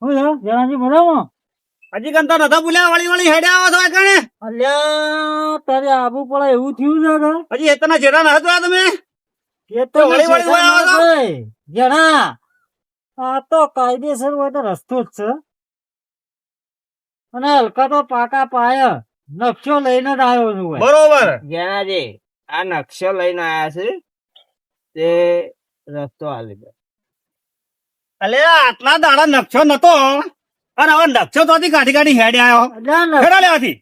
જણાજી બરાબર હજી કંતા નતા બોલ્યા વળી હેડ્યા આવો છો કણે અલ્યા તારે આબુ પડે એવું થયું છે હજી એતના જેડા ના હતા તમે કે તો વળી આવો છો જણા આ તો કાયદેસર હોય તો રસ્તો જ છે અને હલકા તો પાકા પાયા નકશો લઈને જ આવ્યો છું બરોબર જેનાજી આ નકશો લઈને આયા છે તે રસ્તો હાલી ગયો. અલે આટલા દાડા નકશો નતો અને હવે નકશો તો કાઢી કાઢી હેડે આવ્યો હેડા લેવાથી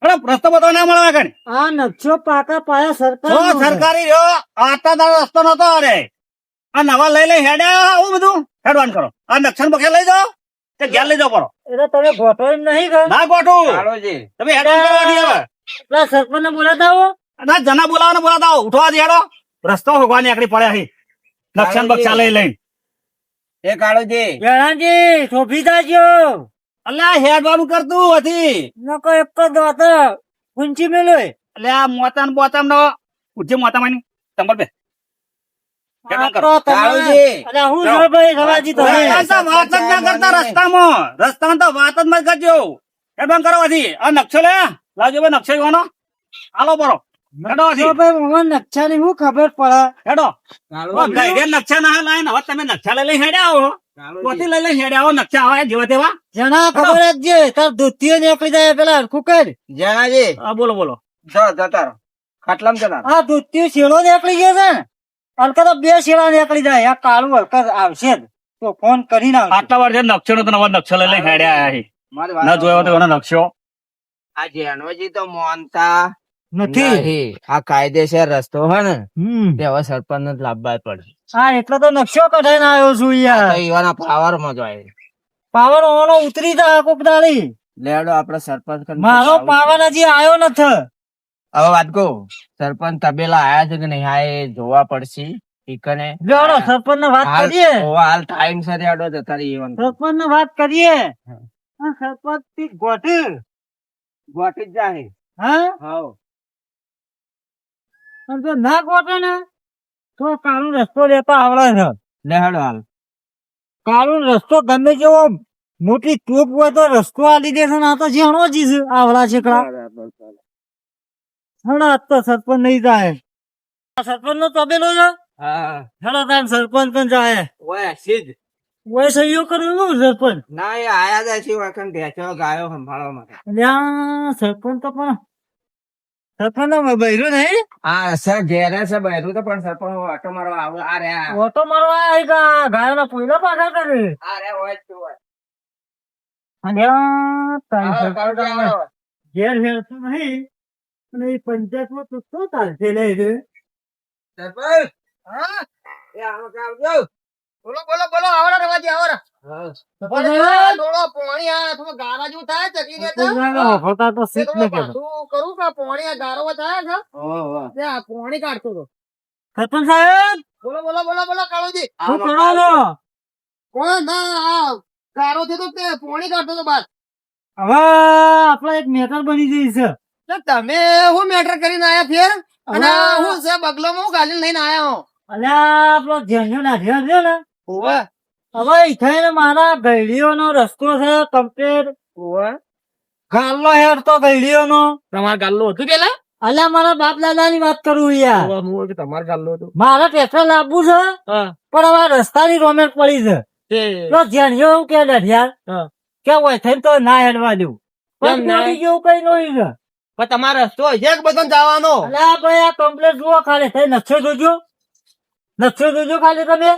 અરે રસ્તો બતાવ ના મળે કણ આ નકશો પાકા પાયા સરકારી રહ્યો આટલા દાડા રસ્તો નતો અરે આ નવા લઈ હેડે આવ્યો આવું બધું હેડવાન કરો આ નકશન બખે લઈ જાઓ તે ઘેર લઈ જાઓ પડો એટલે તમે ગોઠો એમ નહીં કર ના ગોઠું કાળોજી તમે હેડવાન કરવાની હવે પેલા સરપંચ ને બોલાતા આવો ના જના બોલાવો બોલાતા આવો ઉઠવા દે હેડો રસ્તો હોગવાની આકડી પડ્યા છે નકશન બક્ષા લઈ એ કાળોજી જણાજી શોભી જાજો અલ્યા હેડવાનું કરતું હતી નકો એક જ વાત ઊંચી મેલો એટલે આ મોતામ બોતામ નો ઉજે મોતામાની તંબર બે રસ્તામાં તો વાત જ મત કરજો હેડવાન કરવાથી આ નકશો લે લાવજો ભાઈ નકશો જોવાનો હાલો બરો હેડો નકશા ની શું ખબર પડે હેડો નકશા ના લાઈન હવે તમે નકશા લઈ હેડ્યા આવો પોતી લઈ હેડ્યા આવો નકશા આવે જેવા તેવા જણા ખબર જ છે તાર ધોતીઓ નીકળી જાય પેલા હરખું કર જેનાજી હા બોલો જતા રહો ખાટલામાં જતા રહો. આ ધોતીઓ શેલો નીકળી ગયો છે ને હલકા તો બે શેલા નીકળી જાય આ કાળું હલકા આવશે જ તો ફોન કરીને આટલા વાર નકશો નો નવા નકશો લઈ હેડ્યા મારી ના વાત જોયો તો એનો નકશો આ જેનોજી તો માનતા નથી નહીં. આ કાયદેસર રસ્તો હોય ને હમ તે હવે સરપંચ ને લાભવા પડે. હા એટલે તો નકશો કઢાઈને આવ્યો છું તો યાર ઈવાના પાવર માં જ હોય. પાવર ઓનો ઉતરી જા કોક દાડી લેડો આપડે સરપંચ કન મારો પૂછાવું. પાવર હજી આવ્યો નથી હવે વાત કહું સરપંચ તબેલા આયા છે કે નહીં આ એ જોવા પડશે ઈકને જોડો સરપંચ ને વાત હાલ કરીએ હાલ ટાઈમ સાથે આડો જતા રહી ઈવન સરપંચ ને વાત કરીએ આ સરપંચ થી ગોઠ ગોટી જ જાહે. હા હાઉ અને જો ના ગોઠે ને તો કાળું રસ્તો લેતા આવડે છે લેડો હાલ કાળું રસ્તો ગમે જેવો મોટી તોપ હોય તો રસ્તો આલી દેશે ને આ તો જેણો જ છે આવડા છેકડા હણા આજ તો સરપંચ નહીં જાય સરપંચ નો તબેલો છે હા હેડો તાર સરપંચ પણ જાય ઓય સીધ ઓય સહીઓ કર્યું સરપંચ ના એ આયા જાય છે વખત ઢેચો ગાયો સંભાળવા માટે. અલ્યા સરપંચ તો પણ સરપંચ નો બૈરું નહીં આ સર ઘેરે છે બહેરું તો પણ સરપંચ ઓટો મારવા આવ આ રે આ ઓટો મારવા આવ્યા ગાયો ના પોઈલા પાછા કરે રે હોય જ હોય. અલ્યા તારી આવો, સરપંચ કાળુજી, આવે. આવો. ઘેર હેરતું નહીં અને એ પંચાયત માં તો શું ચાલશે લે છે સરપંચ હા એ આવો આવજો. બોલો આવરા રવાજી આવરા હા થોડો પોણી આ થોડો ગારા જેવું થાય ચકી દેતા હોતા તો સીટ ને કે કરું કે પોણી આ ગારો થાય છે ઓહો તે આ પોણી કાઢતો તો સરપંચ સાહેબ બોલો કાળુજી શું કરો છો કોણ ના આ ગારો થયો તો તે પોણી કાઢતો તો બાદ હવે આપડે એક મેટર બની જઈ છે તમે હું મેટર કરીને આયા ફેર અને હું છે બગલો માં ગાલી લઈને આયા હું અલ્યા આપડો જેનો નાખ્યો છે ને ઓવે હવે થઈને મારા ગઈડીઓ નો રસ્તો છે કમ્પ્લીટ ઓવે ગાલ્લો હેર તો ગઈડીઓ નો તમારે ગાલ્લો હતું પેલા અલ્યા મારા બાપ દાદા ની વાત કરું યાર તમારે ગાલ્લો હતું મારે ટ્રેક્ટર લાવવું છે હા પણ હવે રસ્તાની રોમેન્ટ પડી છે તો જેણીઓ એવું કે યાર હા. કે હોય થઈને તો ના હેડવા દેવું કેમ પણ ના? ચોરી જેવું કઈ નહીં છે પણ તમારો રસ્તો હશે કે બધો જવાનો અલ્યા ભાઈ આ કમ્પ્લીટ જુઓ ખાલી થઈ નકશો જોજો ખાલી તમે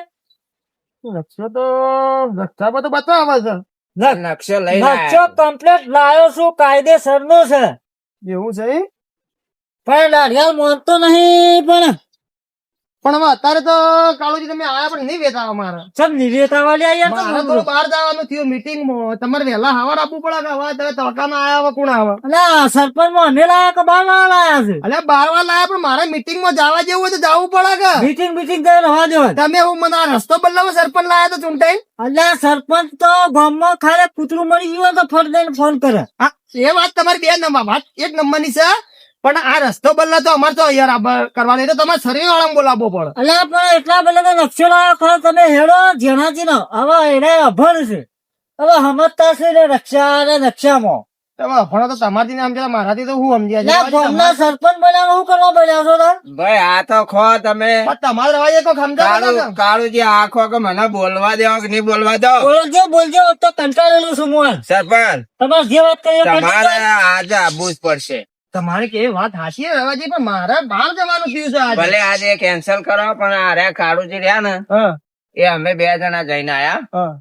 નકશો તો રસ્તા પર તો બતાવે છે નકશો લઈને નકશો આયા. કમ્પ્લીટ લાયો છું કાયદેસર નો છે એવું છે પણ લાડિયાલ માનતો નહીં પણ હવે અત્યારે તો કાળુજી તમે આયા પણ નહીં વેતા અમારે ચમ નિવેતા વાળી મારે તો બહાર જવાનું થયું મીટિંગ માં તમારે વહેલા હવાર આપવું પડે કે હવે તમે તડકામાં આયા હવે કોણ આવે અલ્યા સરપંચ માં અમે લાયા કે બાર માં લાયા છે અલ્યા 12 વાર લાયા પણ મારે મીટિંગ માં જવા જેવું હોય તો જવું પડે કે મીટિંગ જઈને રવા દો તમે હું મને આ રસ્તો બદલાવો સરપંચ લાયા તો ચૂંટાઈ અલ્યા સરપંચ તો ગામમાં ખાલી કૂતરું મળી ગયું હોય તો ફટ દઈને ફોન કરે હા એ વાત તમારી બે નંબર વાત એક નંબર ની છે પણ આ રસ્તો બદલા તો અમારે તો યાર કરવાનો તો તમારે શરીર વાળા બોલાવવો પડે. અલ્યા પણ એટલા બધા તો નકશો લાવ્યો ખરો તમે હેડો જેનાથી નો હવે એને અભણ છે હવે સમજતા છે ને રક્ષા અને નકશામાં તમે ભણો તો તમારથી ને સમજ્યા મારાથી તો હું સમજ્યા ના છે. ગામના સરપંચ બનાવવા શું કરવા બન્યા છો તાર? ભાઈ આ તો ખો તમે પણ તમારે રવાજે કોઈ સમજાવો કાળુજી આખો કે મને બોલવા દો કે નહીં બોલવા દો. બોલજો તો કંટાળેલું છું હું સરપંચ તમારે જે વાત કરી એ તમારે કરજો. આજે આવવું જ પડશે. તમારે કેવી વાત હાચી છે રવાજી, પણ મારે બહાર જવાનું થયું છે આજે. ભલે આજે કેન્સલ કરો પણ અરે કાળુજી રહ્યા ને હા, એ અમે 2 જણા જઈને આયા. હા.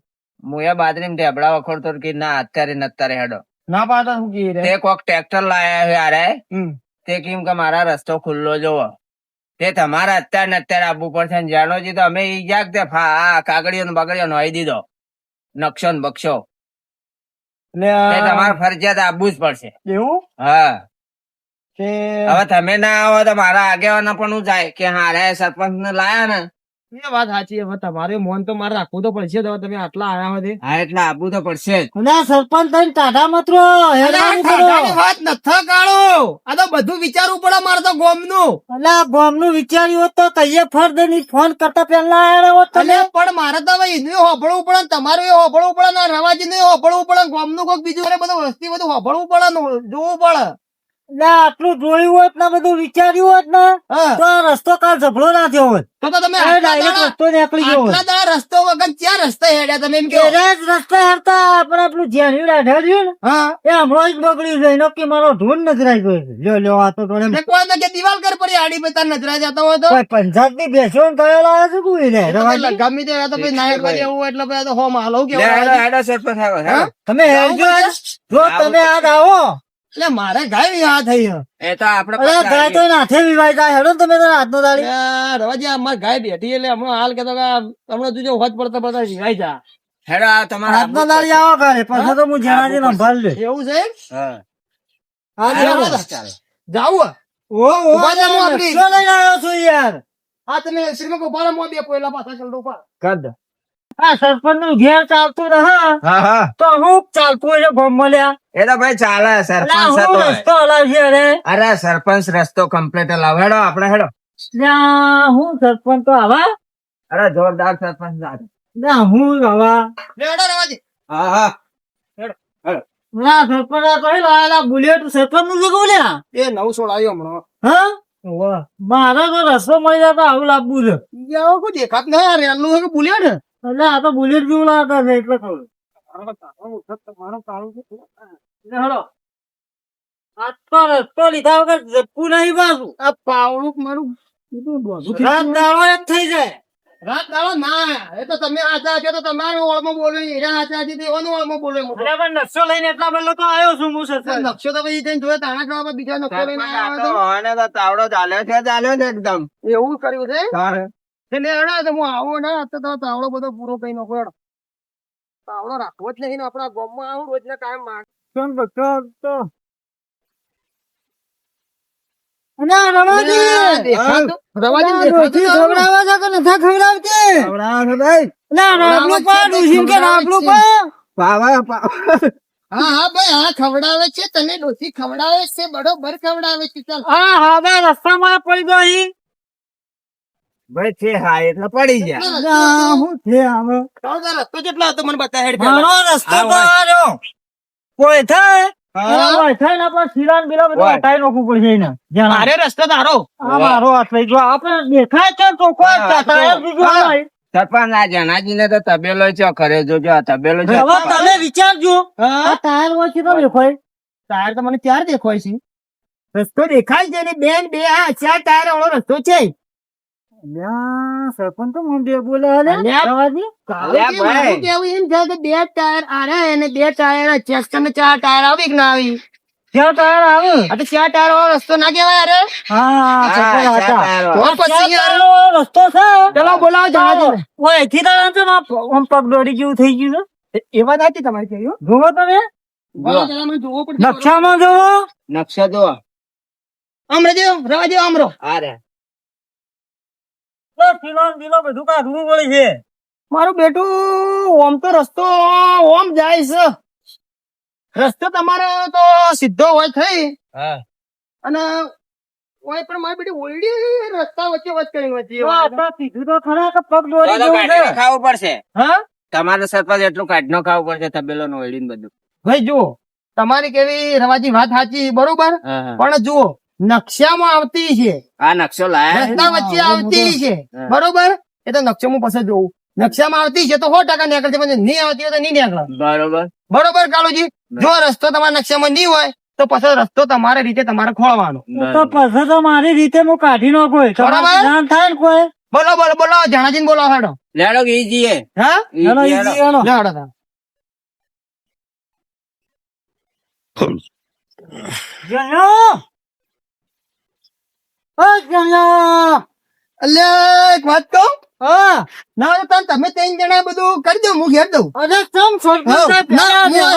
હું એ બાજરી ઢેબડા વખોડતો કે ના અત્યારે ને અત્યારે હેડો. ના પાડતા શું કહી રે? તે કોક ટ્રેક્ટર લાયા છે અરે હમ. તે કેમ કે મારા રસ્તો ખુલ્લો જોવો તે તમારે અત્યારે ને અત્યારે આવવું પડશે ને જાણોજી તો અમે ઈ ગયા કે કાગળિયો ને બગડિયો નોઈ દીધો નકશો ને બક્ષો એટલે તે તમારે ફરજિયાત આવવું જ પડશે. એવું હા કે હવે તમે ના આવો તો મારા આગેવાના પણ હું જાય કે હા રે સરપંચ ને લાયા ને. એ વાત સાચી. હવે તમારે મોન તો મારે રાખવું તો પડશે. તો તમે આટલા આયા હોય તે. હા એટલે આવવું તો પડશે જ. અને આ સરપંચ થઈને ટાઢા મતરો હેરાન કરો. ખાધાની વાત નથી કાળો. આ તો બધું વિચારવું પડે મારે તો ગોમનું. એટલે આ બોમ્બનું વિચાર્યું હોત તો કહીએ ફરદે ની ફોન કરતા પેલા આયા હોત તમે. અને પણ મારે તો હવે એનું હોભળવું પડે ને તમારું એ હોભળવું પડે ને રવાજી નું હોભળવું પડે ને ગોમનું કોઈક બીજું કરે બધું વસ્તી બધું હોભળવું પડે ને જોવું પડે. એટલે આટલું જોયું હોત ને બધું વિચાર્યું હોત ને હા. તો આ રસ્તો કાલ ઝઘડો ના થયો હોત. તો તમે ડાયરેક્ટ રસ્તો નીકળી ગયો હોત. આટલા દાડા રસ્તો વગર ક્યાં રસ્તે હેડ્યા તમે એમ કહો? એના જ રસ્તે હેરતા આપણે પેલું જેન્યું ડાઢાડ્યું ને હા. એ હમણાં જ બગડ્યું છે એનો કે મારો ઢૂંઢ નજરાઈ ગયો છે. લ્યો આ તો થોડે એટલે કોઈ ને કે દિવાલ કર પડી આડી પે તાર નજરા જતા હોય તો કોઈ પંચાયત ની બેસો ને કયો લાવે છે કોઈ ને રવાજી. ગમે તે તો પછી નાયક કરી એવું એટલે પછી તો હો માલો લે, હેડો, હેડો સરપંચ આવો, હેડો. તમે હેરજો આજ. જો તમે આજ આવો એટલે મારે ગાય આ થઈ છે. એ તો આપડે અરે પછી ગાય તો નાથે વિવાય જાય હેડો તમે તો હાથનો દાડી. રવાજી અમારે ગાય બેઠી એટલે હમણાં હાલ કેતો કે હમણાં તું જો હોજ પડતા પડતા જીવાઈ જા. હેડો આ તમારે હાથનો આવવું દાડી પડશે. આવો કરે પછી તો હું જણાજી સંભાળ લે. એવું છે? હા. હા હેડો, જાઓ. ચાલો. જાવું ઉભા થા હું આપણી. શું લઈને આવ્યો છું યાર? હા તમે શ્રીમંત ઉભા રહો, બે પહેલા પાછા ચાલતો ઉભા. આ સરપંચ નું ઘેર ચાલતું રહે હા હા તો હું ચાલતું હોય ગોમ મળ્યા. એ તો ભાઈ ચાલે સરપંચ હું હતો. રસ્તો હલાવશે અરે અરે સરપંચ રસ્તો કમ્પ્લીટ લાવ હેડો આપણે હેડો. ત્યાં હું સરપંચ તો આવા અરે જોરદાર સરપંચ સાથે. ના હું આવા લે હેડો રવાજી. હા હા ના સરપંચ આ કઈ લાયેલા બુલેટ સરપંચ નું શું બોલ્યા એ નવું છોડાયું હમણાં. હા મારે તો રસ્તો મળી જાય તો આવું લાવવું છે. આવો કોઈ દેખાત નહીં યાર રેલું છે કે ભૂલ્યા ને. એટલે આ તો બુલેટ જેવું લાવતા છે એટલે કહું. હેડો આ તો રસ્તો લીધા વગર જપવું નહીં પાછું. આ પાવડું મારું રાત દાડો જ થઈ જાય. રાત દાડો ના એ તો તમે આચા છો તો તમારું ઓળમાં બોલો હીરા આચા છે એવાનું ઓળમાં બોલો. અરે પણ નકશો લઈને એટલા બધા લોકો આવ્યો છું હું સરપંચ. નકશો તો પછી જઈને જોયે તાણા જવાબ બીજા નકશો લઈને સરપંચ આ આવ્યા તો આને તો તાવડો ચાલ્યો છે એકદમ. હતા. એવું કર્યું છે તારે. એટલે હેડો તો હું આવું ને તો તાવડો બધો પૂરો કઈ નાખો હેડો. તાવડો રાખવો જ નહીં ને આપણા ગામમાં આવું રોજના કાયમ માંગ. અને આ રવાજી દેખાતું? રવાજી આ દેખાતું ડોશી તારું? ખવડાવવા છે કે નથી ખવડાવતી? ના, રાબલું પા, ડોશીને કે રાબલું પા. હા હા ભાઈ હા ખવડાવે છે તને ડોસી ખવડાવે છે બરોબર ખવડાવે છે ચાલ. હા બે રસ્તામાં પડી ગયો અહીં. ભાઈ છે હા એટલે પડી ગયા. આ શું છે આમે? તારો રસ્તો કેટલો હતો મને બતા હેડ મારો રસ્તો હા, તો હોય. આ રહ્યો. કોઈ થાય હા. કોઈ થાય ને આપણે શીરા ને બીરા બધું હોય. હટાઈ નાખવું પડશે એને. જ્યાં મારે રસ્તો તારો આ મારો હાથ લઈ ગયો. આપણે દેખાય છે તો કોઈ હા, ચાટાય જ બીજું હા. નહીં. સરપંચ આ જનાજી ને તો તબેલો છે કરે જોજો આ તબેલો છે. હવે તમે વિચારજો હા આ ટાયર વચ્ચે તો દેખાય. ટાયર તો મને ચાર દેખાય છે રસ્તો દેખાય છે ને બેન બે આ ચાર ટાયર વાળો રસ્તો છે. અલ્યા, સરપંચ તો મોંઢે બોલે હાલે. અલ્યા. રવાજી. અલ્યા ભાઈ. મારું કેવું એમ છે કે બે ટાયર આરે અને બે ટાયર ચેસ્ટર ને ચાર ટાયર આવી કે ના આવી? ક્યાં ટાયર આવે? આ તો ચાર ટાયર વાળો રસ્તો ના કહેવાય અરે. હા, સરપંચ ચાર હતા. ટાયર તો વાળો. પછી યાર ચાલો, રસ્તો છે. ચલો બોલાવો જહાજ. ઓય, એથી તો આમ છે ને આમ પગ દોડી જેવું થઈ ગયું છે. એ વાત હતી તમારી કહ્યું. જુઓ તમે બોલો જરા મને જોવો પડશે. નકશામાં જુઓ. નકશો જુઓ. આમ રહેજો રવા દો આમ રહો. આ રે. તો કિલો ને કિલો બધું કાઢવું પડે છે. મારું બેટું ઓમ તો રસ્તો ઓમ જાય છે. રસ્તો તમારો તો સીધો હોય થઈ હા અને ઓય પણ મારી બેટી ઓયડી રસ્તા વચ્ચે વચ્ચે કરીને વચ્ચે તો આપણે કીધું તો ખરા કે પગ તો દોરી તો જવું કાઢીને છે. ખાવું પડશે હા તમારે સરપંચ એટલું કાઢીને ખાવું પડશે તબેલો નું ઓળીને બધું ભાઈ જુઓ તમારી કેવી રવાજી વાત સાચી બરોબર હા, હા. પણ જુઓ નકશામાં આવતી છે આ નકશો લાયા રસ્તા વચ્ચે આવતી છે હા. બરોબર એ તો નકશો હું પછી જોઉં નકશામાં આવતી છે તો 100% નીકળશે પણ નહીં આવતી હોય તો નહીં નીકળે બરોબર બરોબર કાળુજી જો રસ્તો તમારા નકશામાં નહીં હોય તો પછી રસ્તો તમારી રીતે તમારે ખોળવાનો તો પછી તો મારી રીતે હું કાઢી નાખું બરાબર. ના થાય ને કોઈ બોલો બોલો બોલો જણાજીને બોલો હેડો લેડો ઈ જઈએ હા ઈ હેલો, ઈ લેડો. જી, હેલો. લે હેડો તાર. જણ્યો? ઓ જણ્યો! અલ્યા એક વાત કહું હા ના હોય તો તમે ત્રણ જણા બધું કરી દો હું ઘેર દઉં અરે કેમ સરપંચ હા, સાહેબ ના, પેલા હું બેહો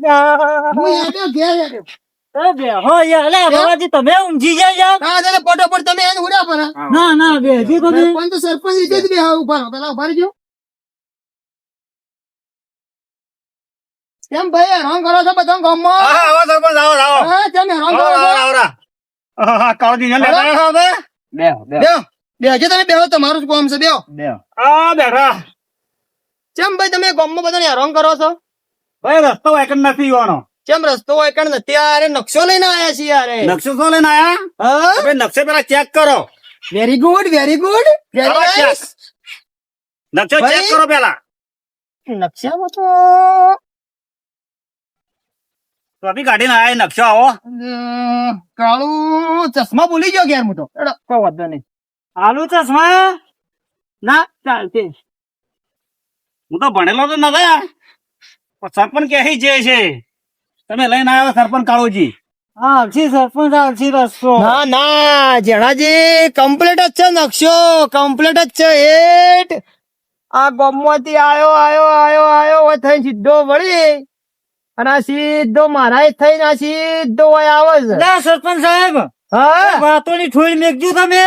યાર, હું હેડ્યો ઘેર હેડ્યો. બેહો યાર, અલા, બાબાજી, તમે ઊંઘી જાય યાર. હા દાદા ફટોફટ તમે એને ઉડ્યા પર ના ના બેસી તો નહીં. પણ તો સરપંચ રીતે જ બે ઉભા રહો. પેલા ઉભા રહેજો કેમ ભાઈ હેરાન કરો છો બધા ગામમાં હા, આવો સરપંચ, આવો, આવો. હા કેમ હેરાન આવો, કરો આવો, છો આવો, આવો. હા, કાળજી ને લેતા આવ્યા છો હવે? બેહો, બેહો. બેહો બેહજો તમે બેહો તમારું જ કામ છે બેહો બેહો. આ બેઠા. કેમ ભાઈ તમે ગામમાં બધાને હેરાન કરો છો ભાઈ રસ્તો વાયકણ નથી જોવાનો. કેમ રસ્તો હોય કારણ નથી યાર નકશો લઈને આયા છીએ યાર નકશો શું લઈને આયા? હા હવે નકશો પેલા ચેક કરો. વેરી ગુડ વેરી ગુડ આવો વેરી check. નાઇસ નકશો ભાઈ. ચેક કરો પેલા. નકશામાં તો ટોપી કાઢીને આયા એ નકશો આવો. કાળું ચશ્મા ભૂલી ગયો ઘેર હું તો એડો, કોઈ વાંધો નહીં આલુ ચશ્મા ના ચાલશે. હું તો ભણેલો તો નથી. પણ સરપંચ કહે છે તમે લઈને આવ્યા સરપંચ કાળુજી. હા આવશે સરપંચ, આવશે રસ્તો. ના ના જણાજી કમ્પ્લીટ જ છે નકશો કમ્પ્લીટ જ છે એટ આ ગામમાંથી આયો આયો આયો આયો હોય થઈને સીધો વળી અને આ સીધો મારા થઈને આ સીધો હોય આવે છે લા, સરપંચ સાહેબ, હા વાતોની થોડી મેકજો તમે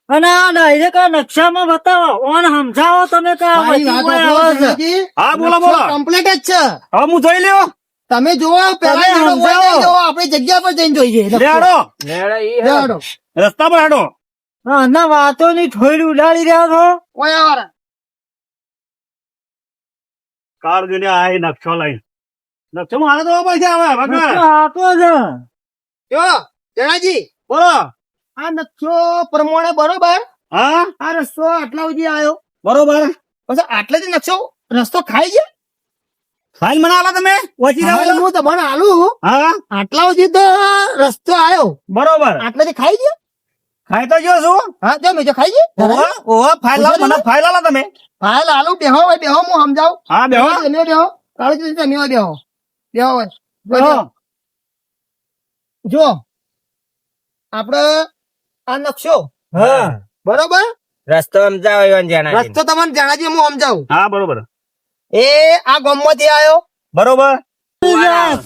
અને આ ડાયરેક્ટ આ નકશામાં બતાવો ઓન સમજાવો તમે કે આ મારી બધી વાત કોઈ આવે છે. જણાજી, હા, બોલો, નકશો બોલો. કમ્પ્લીટ જ છે હવે હું જોઈ લ્યો. તમે જોવો પેલા તમે જણો હોય સમજાવો. ને જોવો, આપણી જગ્યા પર જઈને જોઈએ લે હાડો. લેડો ઈ લે હેડો. હાડો. રસ્તા પર હાડો. હા, ના વાતોની થોડી ઉડાડી રહ્યા છો. ઓય આવારા. કાળુજી આ એ નકશો લઈ. નકશો માં હાલે તો પૈસા આવે નકશો ભગવાન. આપો છે. જો જણાજી બોલો. આ નકશો પ્રમાણે બરોબર હા, આ રસ્તો આટલા સુધી આવ્યો બરોબર. પછી આટલેથી નકશો રસ્તો ખાઈ ગયા ફાઇલ મને આલો તમે ઓછી હવે જાવ. હું તમને આલું હા, આટલા સુધી તો રસ્તો આવ્યો બરોબર. આટલેથી ખાઈ ગયા ખાઈ તો જો છું. હા જો મેં ખાઈ ગયા ઓહો, ઓહો, ફાઇલ લાવો મને ફાઇલ આલો તમે. હાલ આલુ બેહો હોય બેહો હું સમજાવું હા, બેહો. તમે બેહો કાળુજી તમે હોય બેહો બેહો હોય બેહો. જો આપડે આ નકશો હા બરોબર રસ્તો સમજાવો ઈવન જણાજી. રસ્તો તમને જણાજી હું સમજાવું હા, બરોબર. એ આ ગામમાંથી આવ્યો બરોબર. ફુવારા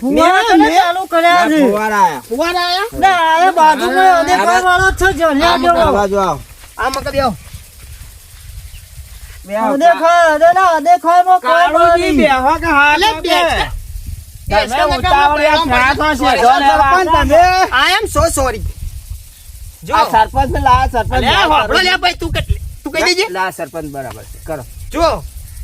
તને ચાલુ કર્યા છે. ફુવારા આયા. ફુવારા આયા ના, એ બાજુમાં અદેખાઈ વાળો જ છે, જણ્યા આ જેવો. બાજુ આવો. આ મકા બેહો બેહો. અદેખાઈ, અદેના અદેખાઈમાં કોઈ કાળુજી નહીં. બેહો કે હા અલે કે બેઠા. તમે ઉતાવળિયા થયા છો, શેઠો સરપંચ તમે. I am so sorry. જો આ સરપંચ ને લાયા, સરપંચ અલે લાયા, હોભળો લે સરપંચ. ભાઈ તું કહી દેજે લા સરપંચ બરાબર છે. કરો. જો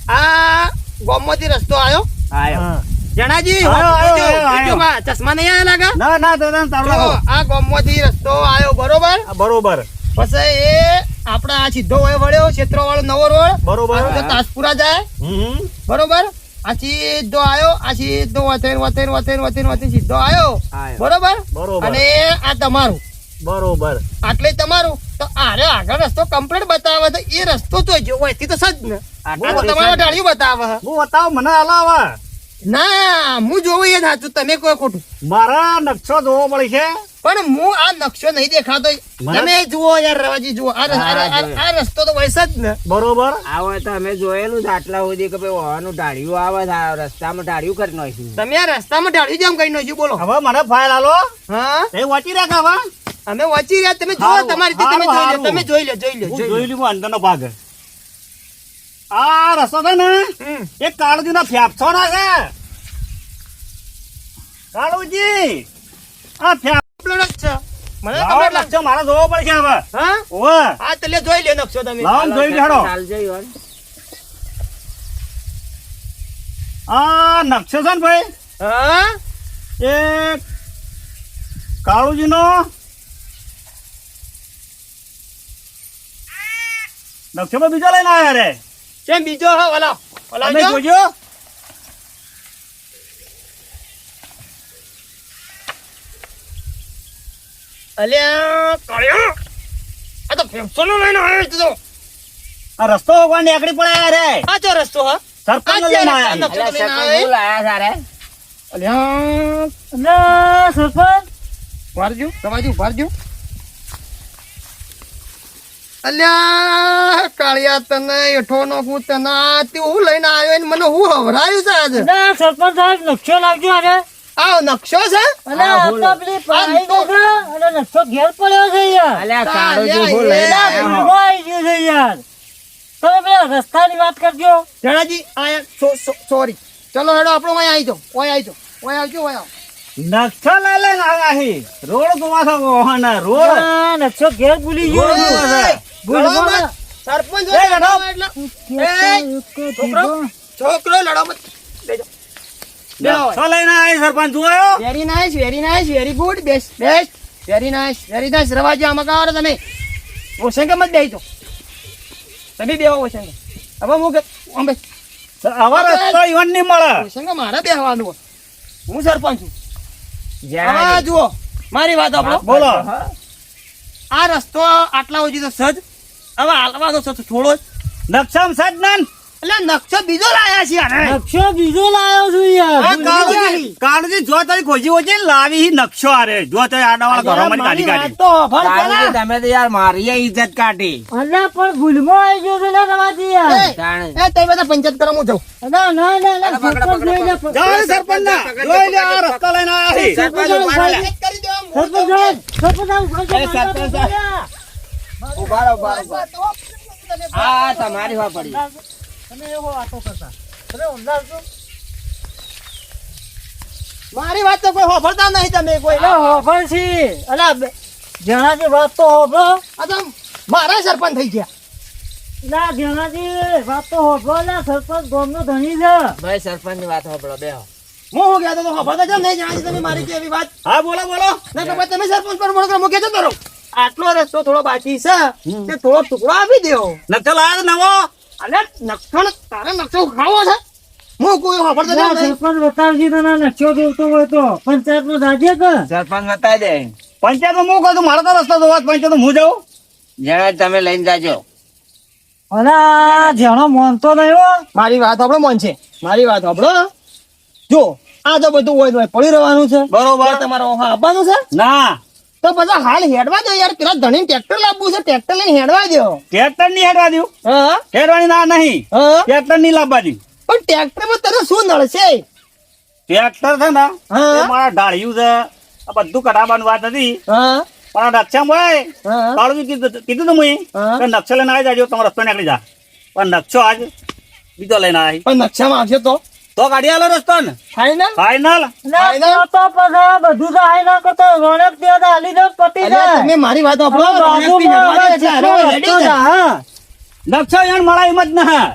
આ ગામમાંથી રસ્તો આવ્યો આયો. હા. જણાજી આયો, હોભળો આયો, જો. આયો. જો માં, ચશ્મા નહીં આયા લાગા ના ના તો તમે તારું જો લાવો. આ ગામમાંથી રસ્તો આવ્યો બરોબર હા, બરોબર. પછી એ આપડા આ સીધો હોય વળ્યો ક્ષેત્રો વાળો નવો રોડ બરોબર. આ તો તાજપુરા જાય હમ. બરોબર આ સીધો આવ્યો આ સીધો વથેન સીધો આવ્યો આયો. બરોબર બરોબર. અને આ તમારું બરોબર. આટલે તમારું તો આરે આગળ રસ્તો કમ્પ્લીટ બતાવે તો એ રસ્તો તો જો હોય તે તો સજ ને આટલા હું તમારો ડાળ્યું બતાવે હું બતાવો મને હલાવા. ના હું જોવું એ સાચું તમે કોઈ ખોટું મારા નકશો જોવો પડે છે. પણ હું આ નકશો નહીં દેખાતો મને- તમે જુઓ યાર રવાજી જુઓ આ રસ્તો તો વૈસ જ ને બરોબર. આવો તો અમે જોયેલું છે આટલા સુધી કે ભાઈ વાહનું ઢાળિયું આવે છે, આ રસ્તામાં ઢાળિયું કરી નાખ્યું. તમે આ રસ્તામાં ઢાળ્યું જેમ કઈ નાખ્યું બોલો હવે મને ફાઇલ આલો. હા એ વાંચી રાખ હવે. અમે વાંચી રહ્યા તમે જુઓ હારું, તમારી રીતે તમે હારું, જોઈ લો હારું. તમે જોઈ લો જોઈ લો હું જોઈ જોઈ લો લીધું અંદરનો ભાગ. આ રસ્તો છે ને હમ. એ કાળુજી ના ફેફસો ના છે. કાળુજી આ ફેફસો કમ્પ્લીટ જ છે મને લાવો કમ્પ્લીટ લાગે. નકશો મારે જોવો પડશે હવે હા ઓવે હા તો લે જોઈ લે નકશો તમે લાવો ને જોઈ લેડો ચાલજો ઈવન. આ નકશો છે ને ભાઈ હા એ કાળુજીનો નકશો પર બીજો લઈને આવ્યા રે કેમ બીજો હા ઓલા ઓલા તમે જો. જોજો અલ્યા કાળિયો આ તો ફેફસોનો લઈને આવ્યો છે તો આ રસ્તો કોણ નીકળી પડ્યા રે આ જો રસ્તો હા સરપંચ આ લઈને જે આવ્યા નકશો અલ્યા તો લઈને સરપંચ આવ્યો. શું લાયા તારે? અલ્યા એટલે સરપંચ વારજો તમાજુ વારજો અલ્યા કાળિયા તને એઠો નો હું તને તે હું લઈને આવ્યો ને મને હું હવરાયું છે આજે એટલે સરપંચ સાહેબ નકશો લાવજો અરે આ નકશો છે અને આ તો પેલી પાણી નો છે અને નકશો ઘેર પડ્યો છે યાર અલ્યા તાલ્યા કાળુજી હું એ. લઈને ના, આવ્યો. ભૂલમાં આવી ગયું છે યાર તમે પેલા રસ્તાની વાત કરજો જણાજી આ સોરી ચલો હેડો આપણો અહીં આવી જાઓ ઓય આવી જાઓ ઓય આવજો ઓય આવ નકશો લઈ લઈને આવ્યા હી રોડ જોવા છો વાહન રોડ આ નકશો ઘેર ભૂલી ગયો રોડ જોવા છે. ભૂલમાં સરપંચ એ લડો. એટલે છોકરો લડો મત લેજો નકશો લઈને આવી સરપંચ જોયો very nice very good best very nice Ravaji આમાં કાવો તમે ઓશંકે મત બેહી તો તમે બેહો ઓશંકે હવે હું અંબે આવા રસ્તો ઈવન નહીં મળે ઓશંકે મારે બેહવાનું હોય. હું સરપંચ છું જ્યાં હવે જુઓ મારી વાત આપણો બોલો આ રસ્તો આટલા સુધી તો સજ હવે હાલવાનો છે થોડો જ નકશામાં સજ્જન એટલે નકશો બીજો લાયા છે યાર નકશો બીજો લાવ્યો છું યાર હા, ભૂલી ગયા. કાળજી જો તારી ખોજી હોય લાવી હી નકશો આરે જો તારી આડાવાળા ઘરોમાંથી મારી કાઢી વાત કાઢી તો ભર કાળુજી તમે તો યાર મારી ઇજ્જત કાઢી. અલ્યા પણ ભૂલમાં આવી ગયો છે ને તમારી યાર એ, તાણે. એ તે બધા પંચાયત કરવા હું જાઉં ના ના ના ના પકડો, સરપંચ પકડો, જોઈ લે. પકડો. જાઓ સરપંચ ના જોઈ લે આ રસ્તો લઈને આવ્યા હી. સરપંચ ઉભા રહો લે. કરી દો આમ. સરપંચ સાહેબ, સરપંચ સાહેબ, ઉભા એ સરપંચ સાહેબ. રહ્યા. ઉભા રહો, ઉભા રહો, ઉભા રહો. આ તમારી વાત પડી. તમે એવો વાતો કરતા તમે ઊંધા છો? મારી વાત તો કોઈ હોભળતા નહીં તમે કોઈ અલા હોભળ છી. અલા જણાજી વાત તો હોભળો. આ તો મારા સરપંચ થઈ ગયા ના જણાજી વાત તો હોભળો ને સરપંચ ગામનો ધણી છે. ભાઈ સરપંચની વાત સાંભળો, બેહો. હું હો ગયા તો હોભળતા કેમ નહીં જણાજી તમે મારી કેવી વાત હા બોલો બોલો ના તો પછી તમે સરપંચ પર બોલો મૂકે જતો રહો આટલો રસ્તો થોડો બાકી છે તે થોડો ટુકડો આપી દેવો નકશો લાવ્યો તો નવો અલે નકશો ને તારે નકશો ખાવો છે હું કોઈ હોભળતો ના, કેમ નહીં સરપંચ બતાવજી તને નકશો જોઈતો હોય તો પંચાયતમાં જાજે કે સરપંચ બતાવી દે. પંચાયતમાં હું કહું મારો તો રસ્તો જોવા પંચાયત હું જાઉં જણા તમે લઈને જાજો. અલા જેનો માનતો નહીં હો. મારી વાત આપણો મન છે મારી વાત આપણો જો આ તો બધું હોય તો હોય પડી રહેવાનું છે બરોબર. તમારે ઓહા આપવાનું છે ના તો બધા હાલ હેડવા દો યાર પેલા ધણી ટ્રેક્ટર લાવવું છે ટ્રેક્ટર લઈને હેડવા દો ટ્રેક્ટર નહીં હેડવા દઉં હા હેડવાની ના નહીં હા ટ્રેક્ટર નહીં લાવવા દઉં પણ ટ્રેક્ટરમાં તને શું નડશે ટ્રેક્ટર છે ને હા. એ મારા ઢાળ્યું છે આ બધું કઢાવવાની વાત હતી હા પણ નકશા મળે હા કાળુજી કીધું તું મુઈ હા. કે નકશો લઈને આવી જાજો તમે રસ્તો નીકળી જા પણ નકશો આજ બીજો લઈને આવી પણ નકશામાં આવશે તો ગાડી આલો રસ્તો ને ફાઈનલ ફાઈનલ ના, તો પછી બધું તો હાઈ ના કરતો રોનક દે તો હાલી દો પતી જાય. તમે મારી વાત આપણો હવે બાજુમાં હવે ચિત્રો રસ્તો છે, હા. નકશો યાર મળે એમ જ ના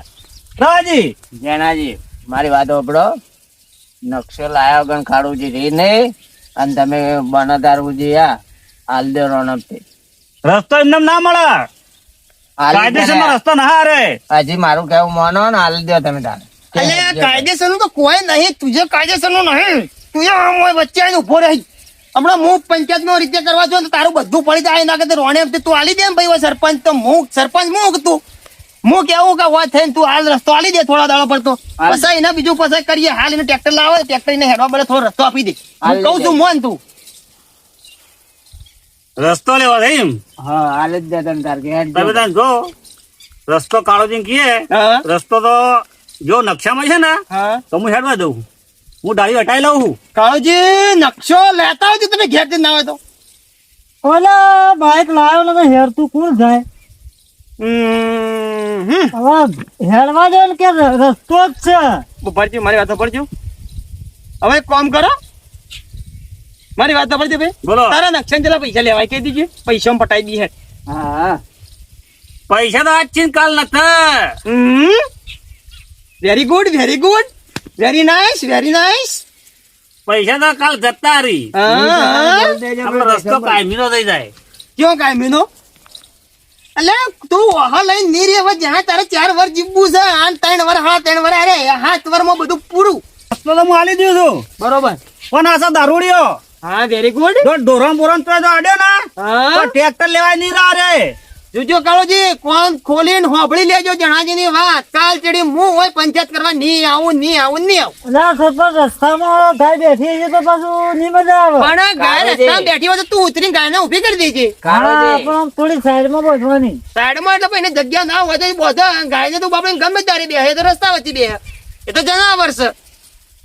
રાજી જેનાજી મારી વાત સાંભળો. નકશો લાયો ગણ કાળુજી રી નહીં અને તમે બનાદારજી હાલ દો રોનકથી. રસ્તો એમને ના મળે હાલ દો કાયદેસર ને. રસ્તો ના હારે હજી મારું કેવું માનો ને હાલ દો તમે તારે. અલે કાયદેસર નું તો કોઈ નહીં તુજે કાયદેસર નું નહીં તું આમ હોય વચ્ચે આવીને ઉભો રહી હમણાં હું પંચાયત નો રીતે કરવા જો તો તારું બધું પડી જાય ના કે રોણે તું આલી દે ને ભાઈ હવે સરપંચ તો હું સરપંચ હું તું હું કેવું કે વાત થઈને તું હાલ રસ્તો આલી દે થોડા દાડો પડતો હાલ. પછી એને બીજું પછી કરીએ હાલ એને ટ્રેક્ટર લાવે ટ્રેક્ટર ને હેડવા બદલે થોડો રસ્તો આપી દે હાલ હું કહું છું મોન તું રસ્તો લેવા છે એમ હા હાલ જ દે તમે તાર કે હેડ તમે દો. તાન જો રસ્તો કાળોજી કીએ હા રસ્તો તો જો નકશામાં છે ને હા તો હું હેડવા દઉં હું ડાળી હટાઈ લઉં છું કાળુજી નકશો લેતા હોય તો તમે ઘેર થી ના હોય તો ઓલા બાઈક લાવ્યો ને તો હેરતું કોણ જાય હવે હેરવા દે ને કે રસ્તો જ છે. ભરજો મારી વાત ભરજો હવે એક કામ કરો મારી વાત સાંભળજે ભાઈ. બોલો. તારા નક્ષન જેટલા પૈસા લેવાય કહી દીજે, પૈસા પટાઈ દી હે. હા પૈસા તો આજ છે ને કાલ નથી. Very good, very good, very nice, very nice. પૈસા તો કાલ જતા રહી. આપણો રસ્તો કાયમીનો થઈ જાય. ક્યો કાયમીનો? એટલે તું વાહ લઈને ની રે, હવે જ્યાં તારે 4 વર્ષ જીવવું છે, આ 3 વર્ષ, હા 3 વર્ષ, અરે 7 વર્ષમાં બધું પૂરું. રસ્તો તો હું આલી દઉં છું. બરોબર. પણ આ દારૂડિયો હા વેરી ગુડ. જો ઢોરણ બોરણ તો અડ્યો ને હા તો ટ્રેક્ટર લેવાય નહીં રા રે. જોજો કાળોજી, કોણ ખોલીને હોભળી લેજો જણાજીની વાત. કાલ ચડી હું હોય પંચાયત કરવા નહીં આવું, નહીં આવું, નહીં આવું. ના સરપંચ રસ્તામાં ગાય બેઠી છે તો પાછું નહીં મજા આવે. પણ ગાય રસ્તામાં બેઠી હોય તો તું ઉતરીને ગાયને ઊભી કરી દેજે. હા, પણ આમ થોડી સાઈડમાં બેસવાની. સાઈડમાં એટલે પછી એને જગ્યા ના હોય તો બોધા ગાયને તું બાપડે ગમે તારે બે તો રસ્તા વચ્ચે બે એ તો જનાવર છે.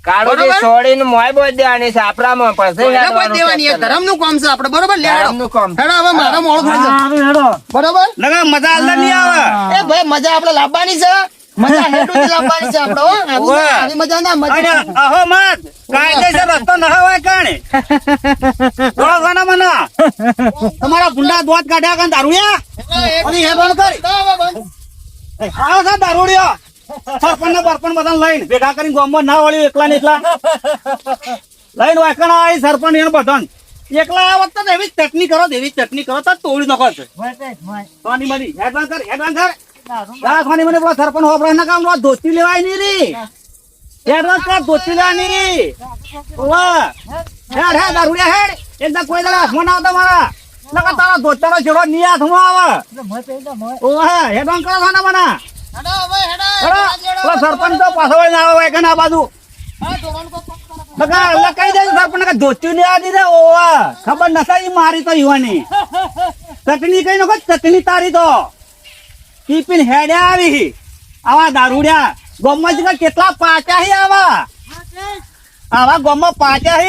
કાળુજી બરોબર. છોડીને મોય બોજ દેવાની છે આપણામાં પછી એટલે કોઈ હેડવાનું દેવાની ટ્રેક્ટર. ધર્મનું કામ છે આપણે, બરોબર. લે હેડો. ધર્મનું કામ. હેડો, હવે મારો મોડો થાય છે. હારું હેડો. બરોબર. નકર મજા અંદર નહીં આવે. એ ભાઈ મજા આપણે લાવવાની છે, મજા હેઠું જ લાવવાની છે આપણે, હો. આવી મજા ના અને મજા. અહો મત કાયદેસર રસ્તો ન હોય કાણે થોડો ઘણા મને તમારા ભૂંડા દોત કાઢ્યા કાન દારૂડિયા અને હે બંધ કરી આવો છે દારૂડિયો સરપંચ ને બરપણ બધા લઈને ભેગા કરીને ગામમાં ના વળ્યું એકલા ને એકલા લઈને વાકણા આવી સરપંચ એને બધા એકલા આ વખતે એવી ચટણી કરો દેવી ચટણી કરો તો તોડી નાખો છે સોની મની હેડવાન કર સોની મને પેલા સરપંચ હોપડા ના કામ ધોતી લેવાય નહીં રી હેડવાન કર ધોતી લેવાની રી ઓવા હેડ હેડ દારૂડિયા હેડ એકદમ કોઈ દાડા હાથમાં ના આવતા મારા નકર તારા ધોતાનો છેડો ની હાથમાં આવે ઓવા હેડવાન કરો સોના મના હેડો, હવે હેડો. પેલા સરપંચ તો પાછો વળીને આવે વાયકા ના બાજુ કઈ દે સરપંચ કે ધોતી લેવા દીધે ઓવા ખબર નતા મારી તો યુવાની ચટણી કઈ નખો ચટણી તારી તો ટીપીન હેડ્યા આવી આવા દારૂડિયા ગોમમાં કેટલા પાચા આવા ગોમમાં પાચા